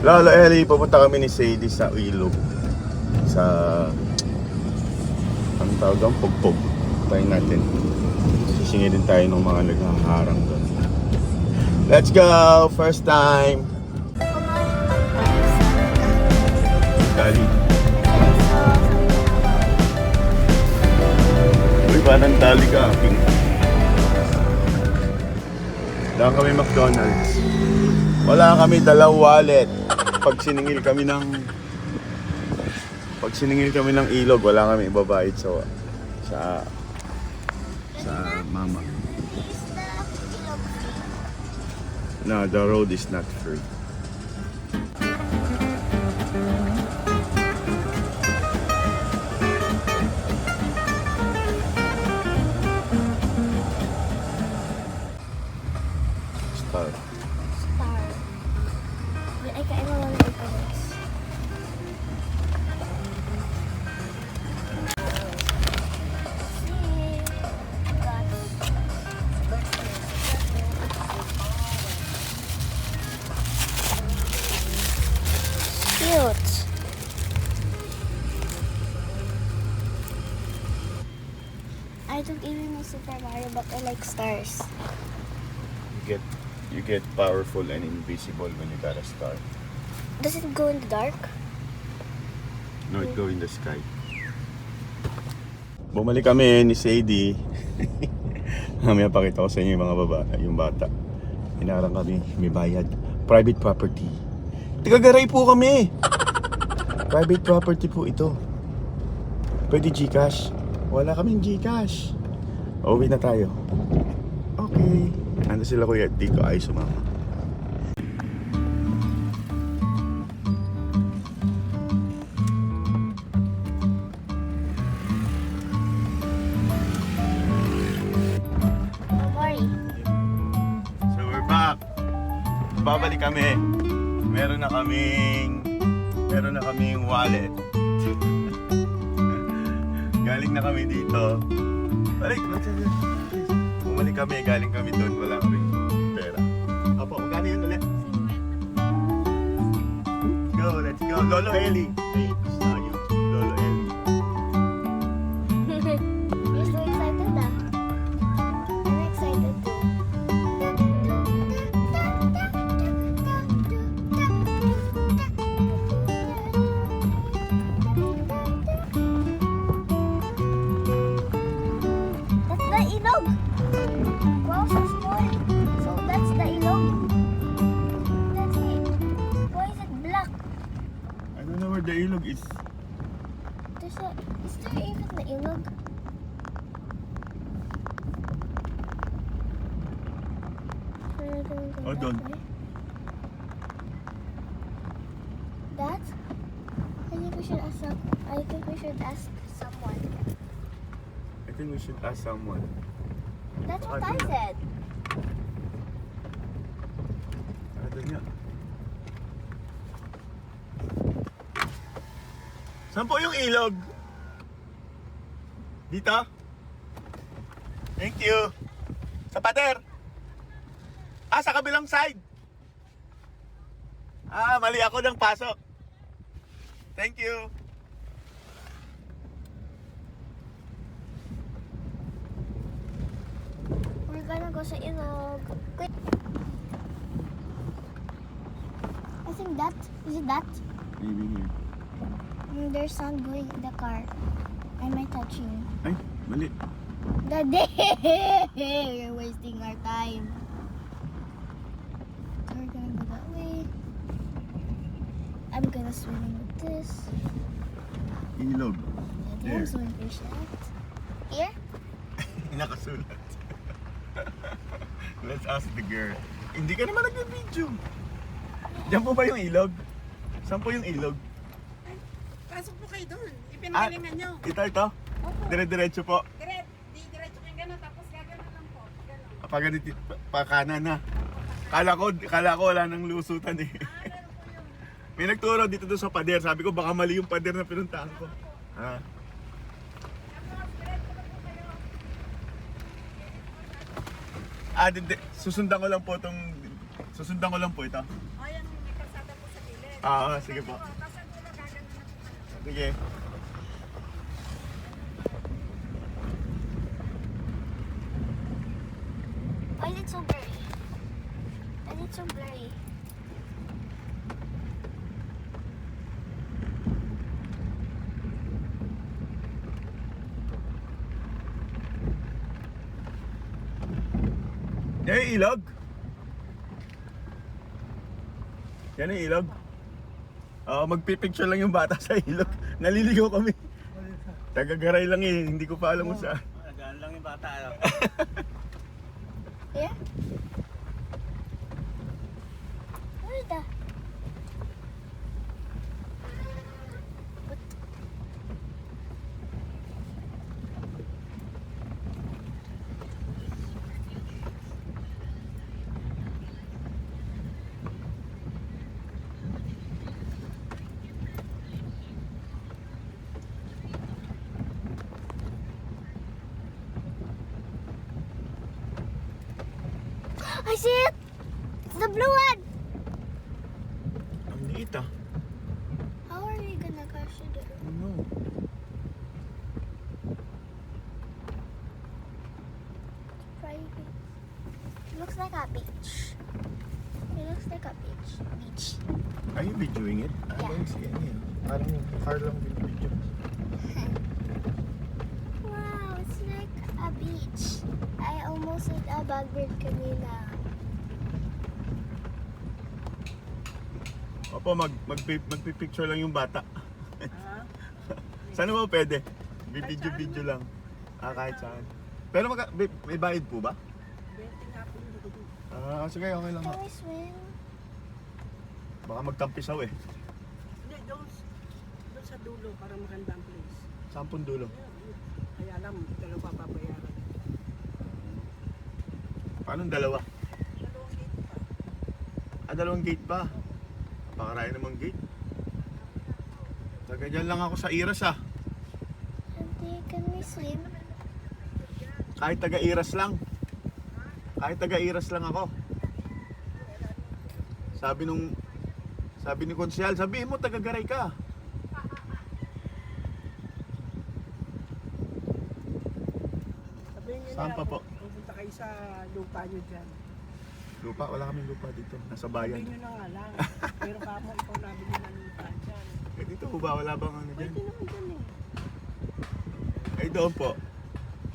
Lolo Eli, pupunta kami ni Sadie sa ilog. Sa... Anong tawag ang pugpog. Tayo natin. Sisingin din tayo ng mga naghaharang doon. Let's go! First time! Dali. Uy, parang dali ka. Daan kami McDonald's. Wala kami dalang wallet. Pag siningil kami ng ilog, wala kami ibabayad sa mama. No, the road is not free. Star. Star. Ay, kain mo lang ito, guys. Cute. I don't even know Super Mario, but I like stars. You get powerful and invisible when you got a star. Does it go in the dark? No, it go in the sky. Bumalik kami ni Sadie. Mamaya pakita ko sa inyo yung bata. Hinarang kami, may bayad. Private property. Tigagaray po kami. Private property po ito. Pwede Gcash. Wala kaming Gcash. Uwi na tayo. Okay. Ano sila kuya? Di ko ay sumama. Don't worry. So we're back. Babalik kami. Meron na kaming wallet. Galing na kami dito. Balik galing kami doon. Wala kaming pera. Opo, magkano yun ulit? Go, let's go. Lolo Eli. Hey, saw you. Lolo Eli. You're so excited, ah. I'm excited too. That's the ilog. Wow, so small. So that's the ilog. That's it. Why is it black? I don't know where the ilog is. Is there even the ilog? Oh, doon. That? I think we should ask someone. I think we should ask someone. That's what I said. Ano nga? Saan po yung ilog? Dito? Thank you. Sa pader. Sa kabilang side. Mali ako ng pasok. Thank you. We're gonna go sa ilog. Quick. I think that. Is it that? Maybe here. There's sound going in the car. I might touch you. Ay, mali. Daddy! You're wasting our time. We're gonna go that way. I'm gonna swim with this. Ilog. Daddy, There. I'm so impatient. Here? Nakasulat. Let's ask the girl. Hindi ka naman nag-video. Diyan po ba yung ilog? Saan po yung ilog? Pasok po kayo doon. Ipinagalingan nyo. Ito? Opo. Dire-diretso po. Diretso kayo gano'n, tapos gano'n lang po. Gano'n. Paganiti, pakanan na. Kala ko wala nang lusutan eh. Meron po yun. May nagturo dito doon sa pader. Sabi ko baka mali yung pader na pinuntahan ko. Ha? Tapos, diretso lang po kayo. Susundan ko lang po ito. O, yan, may kalsada po sa gilid. Sige po. Sige. Why is it so blurry? Why is it so blurry? Yan yung ilog. Yan yung ilog. Magpipicture lang yung bata sa ilog. Naliligaw kami. Tagagaray lang eh. Hindi ko pa alam kung saan. Nagaan lang yung bata. Here? What is that? I see it! It's the blue one! Ang liit ah. How are we gonna catch it? No. Private. It looks like a beach. It looks like a beach. Beach. Are you videoing it? I Yeah. don't see any. Parang car lang din video. Wow, it's like a beach. I almost hit a bagbird kanina. Opo, magpipicture lang yung bata. Sana ba pwede? Video lang. Kahit saan. Pero may bayad po ba? 20 nga po yung dito. Sige, okay lang. Can we swim? Baka magtampisaw eh. Hindi, doon sa dulo para magandang place. Sampung dulo. Kaya alam, dalawa papabayaran. Paano dalawa? Dalawang gate pa. Dalawang gate pa. Pakaraya namang gate. Taga dyan lang ako sa Iras ah. Auntie, can we swim? Kahit taga Iras lang. Kahit taga Iras lang ako. Sabi ni Konsyal, sabihin mo taga Garay ka. Sabihin niyo Saan na, pa po? pupunta kayo sa lupa niyo dyan. Lupa, wala kaming lupa dito. Nasa bayan. Sabihin niyo na nga lang. Pero kamo, ikaw nabili na lupa dyan. Eh dito po ba? Wala bang ano dyan? Pwede naman dyan eh. Eh doon po.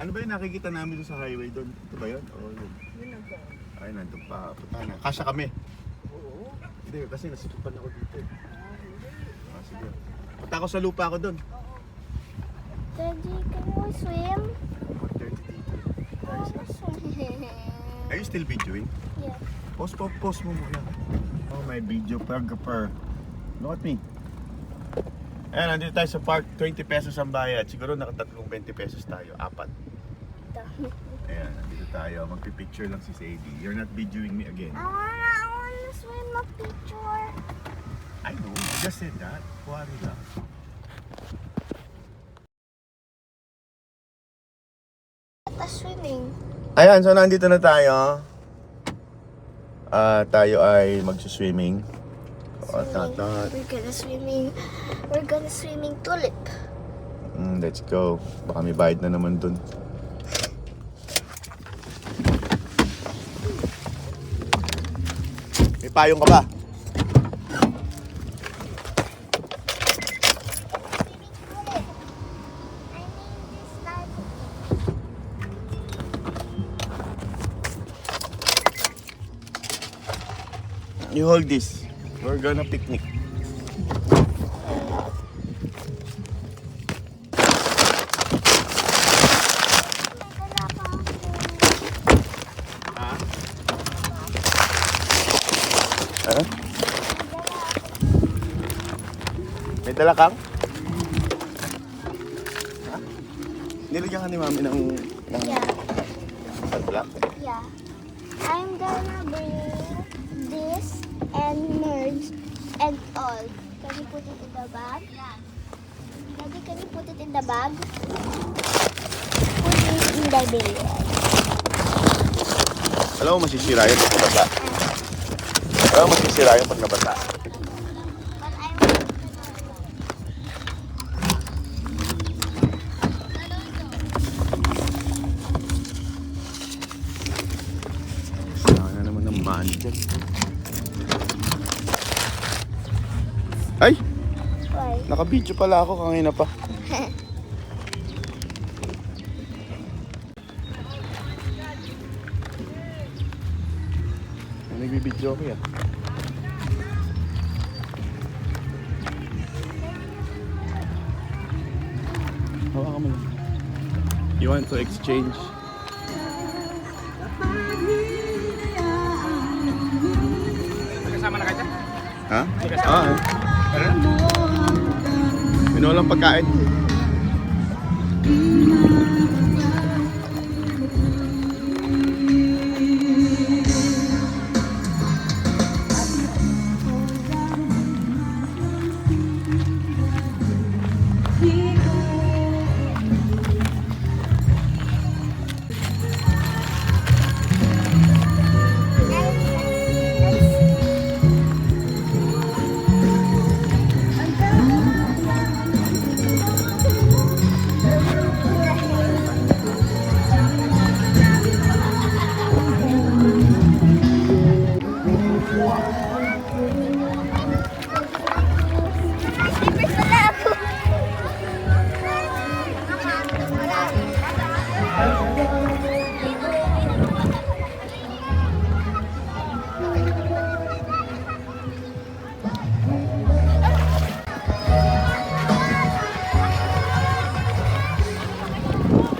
Ano ba yung nakikita namin doon sa highway doon? Ito ba yun? O yun. Yun ang doon. Ay, nandun pa. Punta na. Kasya kami. Oo. Hindi, kasi nasutupan ako dito eh. Hindi. Sige. Punta ako sa lupa ko doon. Daddy, can we swim? 1:30 dito. I wanna swim. Are you still videoing? Yeah. Pause mo muna. Oh, my videographer. Look at me. Ayan, nandito tayo sa park. 20 pesos ang bayad. Siguro nakatatlong 20 pesos tayo. 4. Ayan, nandito tayo. Magpipicture lang si Sadie. You're not videoing me again. I wanna swim a picture. I know, I just said that. Kuwari lang. Swimming. Ayan, so nandito na tayo. Tayo ay magsuswimming. We're gonna swimming tulip. Let's go. Baka may bayad na naman dun. May payong ka ba? You hold this. We're gonna picnic. Ha? Ano? May dala kang? Ha? Nilagyan ka ni mami ng Yeah. sunblock? Yeah. I'm gonna bring this and merge and all. Can you put it in the bag? Yeah. Daddy, can you put it in the bag? Put it in the bag. Alam mo masisira yun pag nabasa. Alam mo masisira yun pag nabasa. But Ay! Why? Naka-video pala ako kanina pa. Nagbibidyo ako yan. Hawakan mo lang. You want to exchange? Kasama na kayo? Ha? Ah. Pinulang pagkain. Slippers pala ako.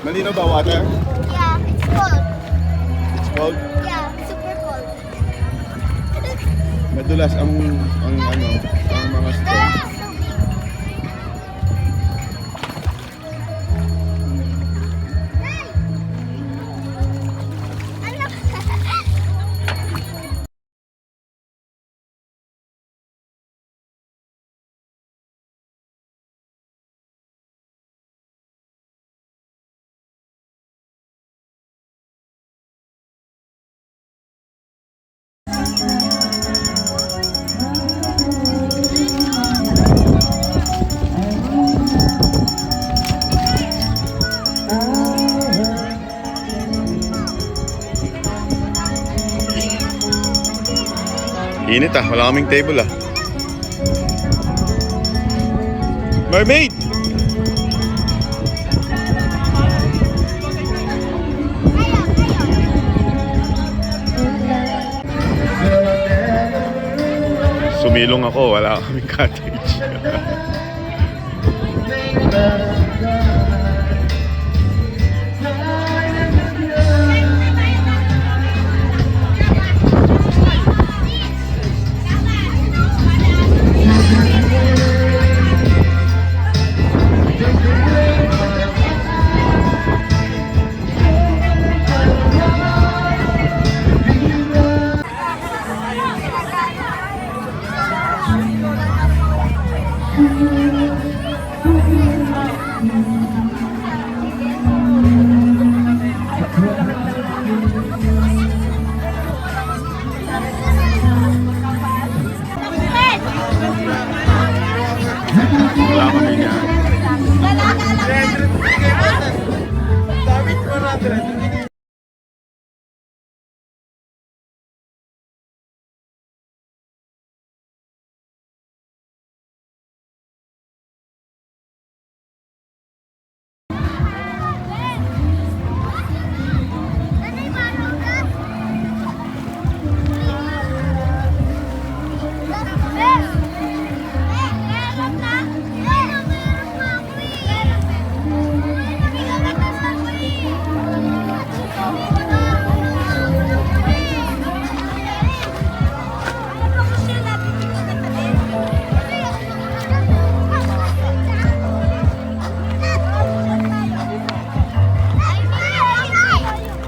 Malino ba water? Yeah, it's cold. It's cold. Yeah, super cold. Madulas ang mga stone. Init ah, wala kaming table ah. Mermaid! Sumilong ako, wala kaming cottage. Wala kami niya.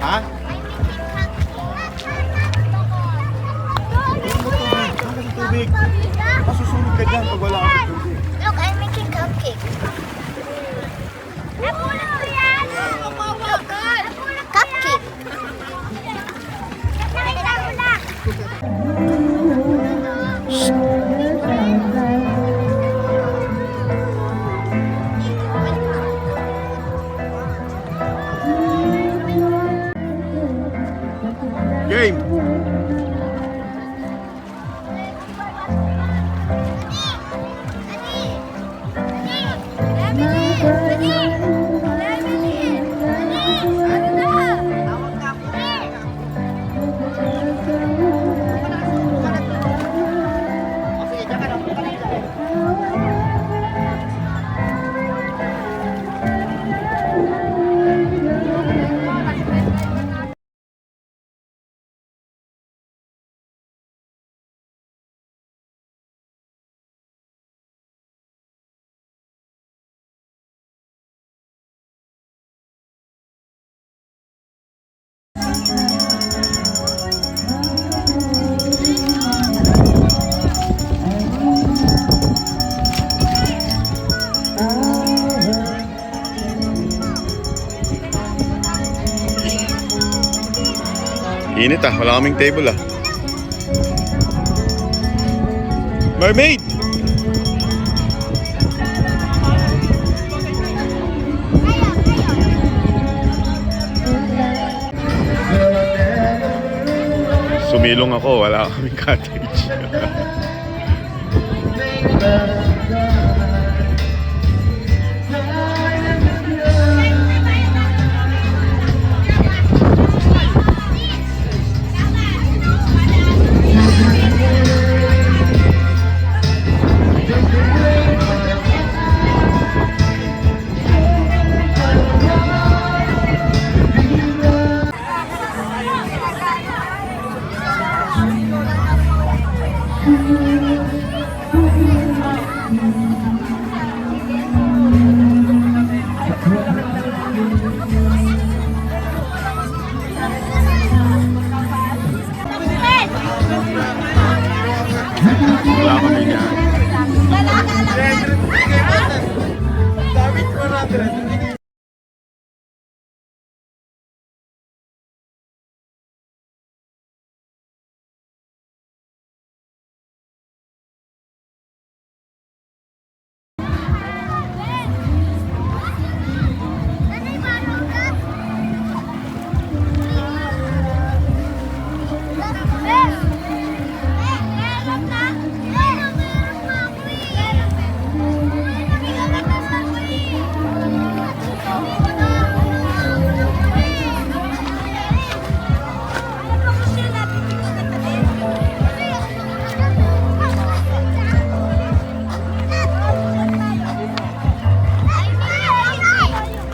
Ha? Tubig. Masusunod ka dyan pag wala ka sa tubig. Look, I'm making cupcake. Napunan ko yan! Look, cupcake. Nakita mo na! Game! Init ah, wala kaming table ah. Mermaid! Sumilong ako, wala kaming cottage. Wala kami niyan.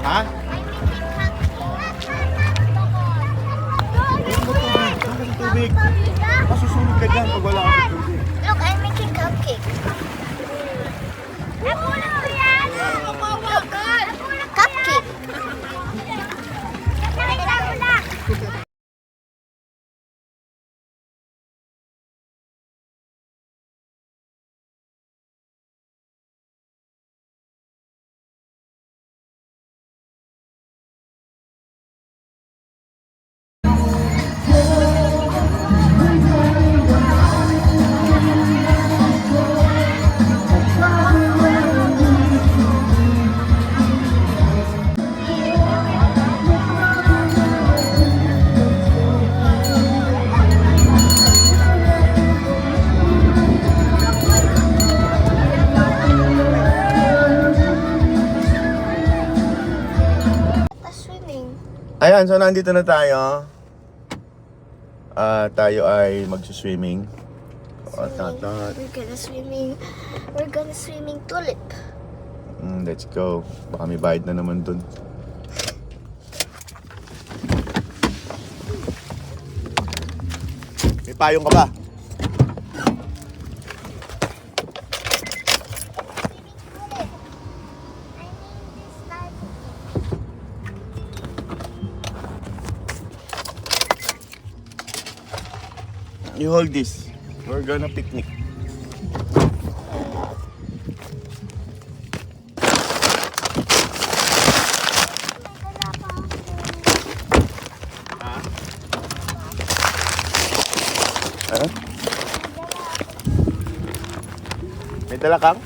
Ha? Tubig. Masusunod ka dyan pag wala ka tubig. Look, I'm making cupcake. Napulot ko yan! Cupcake. Nakita ko na. Swimming. Ayan, so nandito na tayo. Tayo ay magsuswimming. We're gonna swimming tulip. Let's go. Baka may bayad na naman dun. May payong ka ba? You hold this. We're gonna picnic. Ano? May dala kang?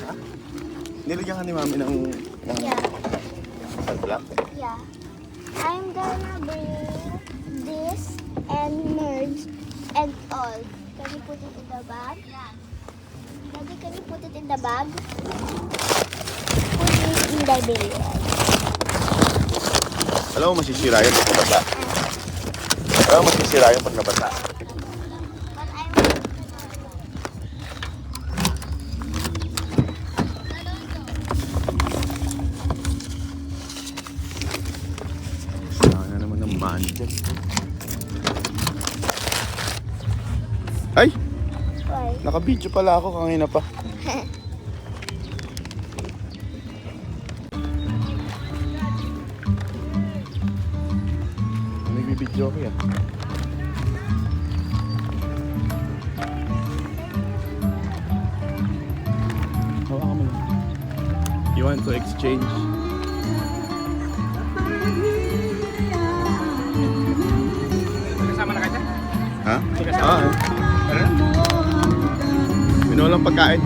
Ha? Nilagyan ka ni mami ng Yeah. sunblock? Yeah. I'm gonna bring this and merge and all. Can you put it in the bag? Yeah. Daddy, can you put it in the bag? Put it in the bag. Alam mo, masisira yun pag nabasa. Alam mo, masisira yun pag nabasa. But I'm... Saan na naman ng mandel. Ay! Why? Naka-video pala ako kanina pa. Nagbibidyo ako yan. Hawakan mo lang. You want to exchange? Ah, tara na. Minulang pagkain.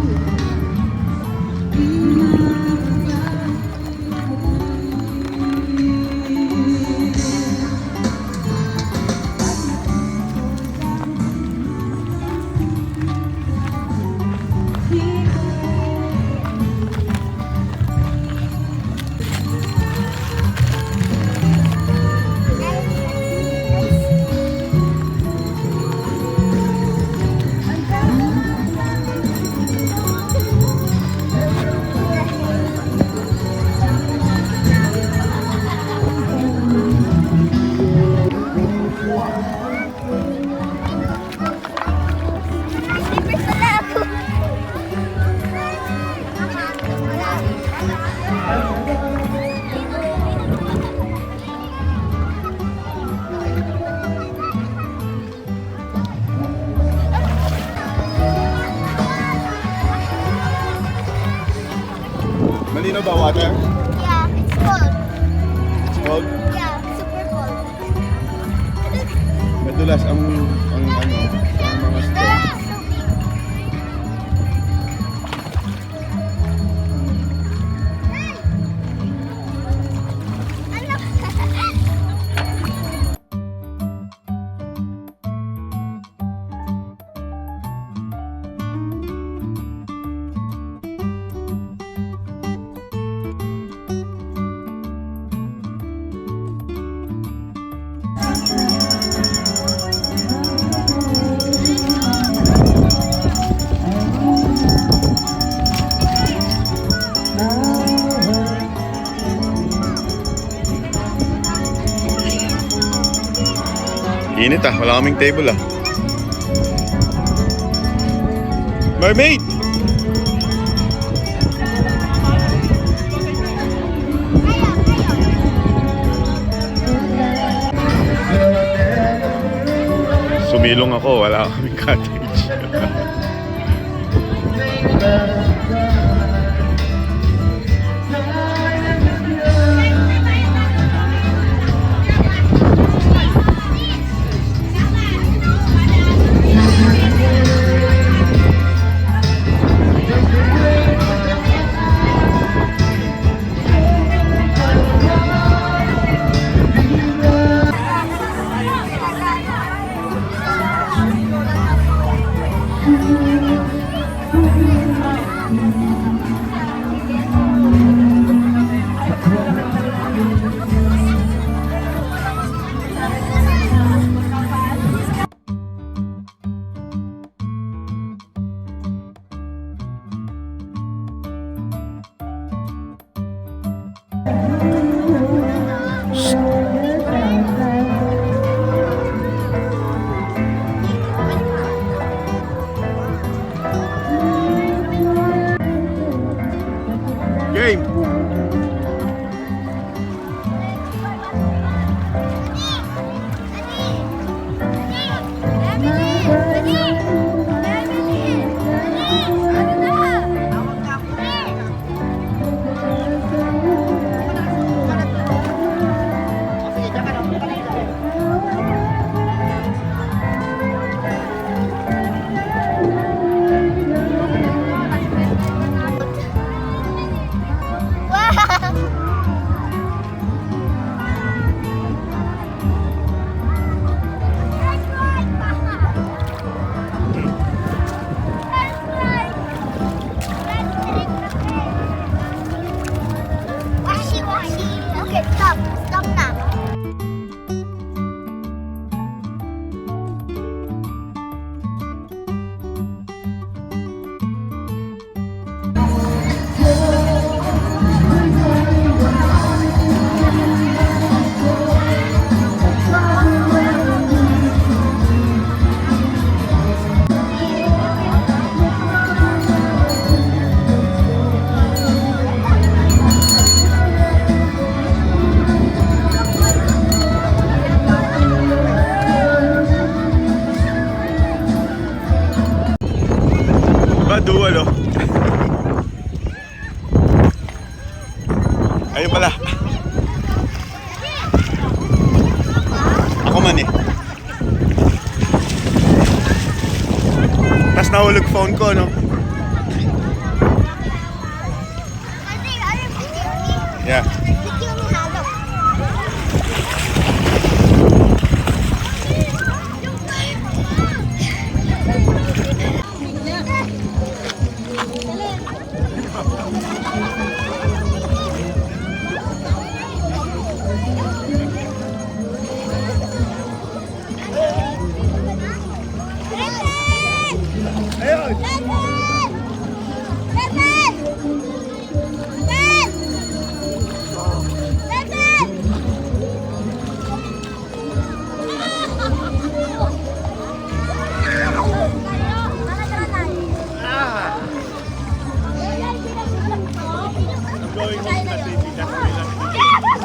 Slippers pala ako. Malino ba water? Yeah, it's cold. It's cold. Yeah, super cold. Madulas ang mga stone. Init ah, wala kaming table ah. Mermaid! Sumilong ako, wala kaming cottage. Game! Okay, stop. Stop now. Dual oh. Ayun pala. Ako man eh. nahulog phone ko, no? Yeah. Ayun! Going home na baby. That's my last video.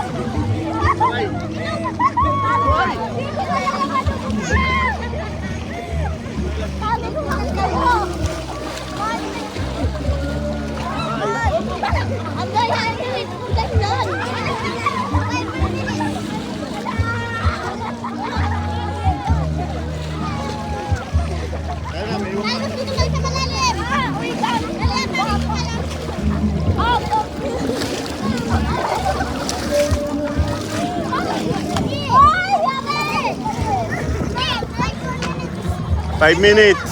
Five minutes.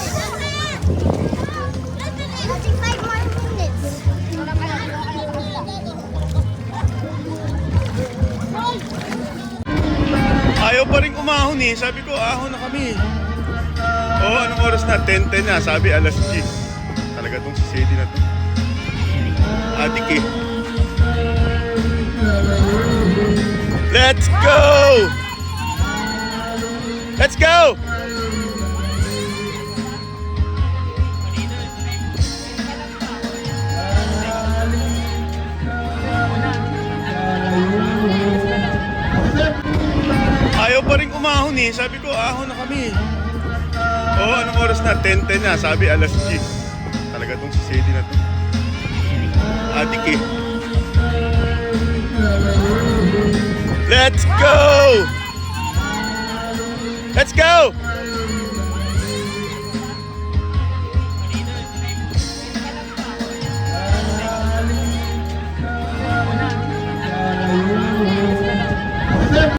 Ayaw pa rin umahon eh. Sabi ko, ahon na kami. Oo, anong oras na? 10:10 na. Sabi, alas 10. Talaga tong si Sadie na to. Adik eh. Let's go! Let's go! Ayaw pa rin umahon eh. Sabi ko, ahon na kami. Oo, anong oras na? 10:10 na. Sabi, alas 10. Talaga tong si Sadie na to. Adik eh. Let's go! Let's go!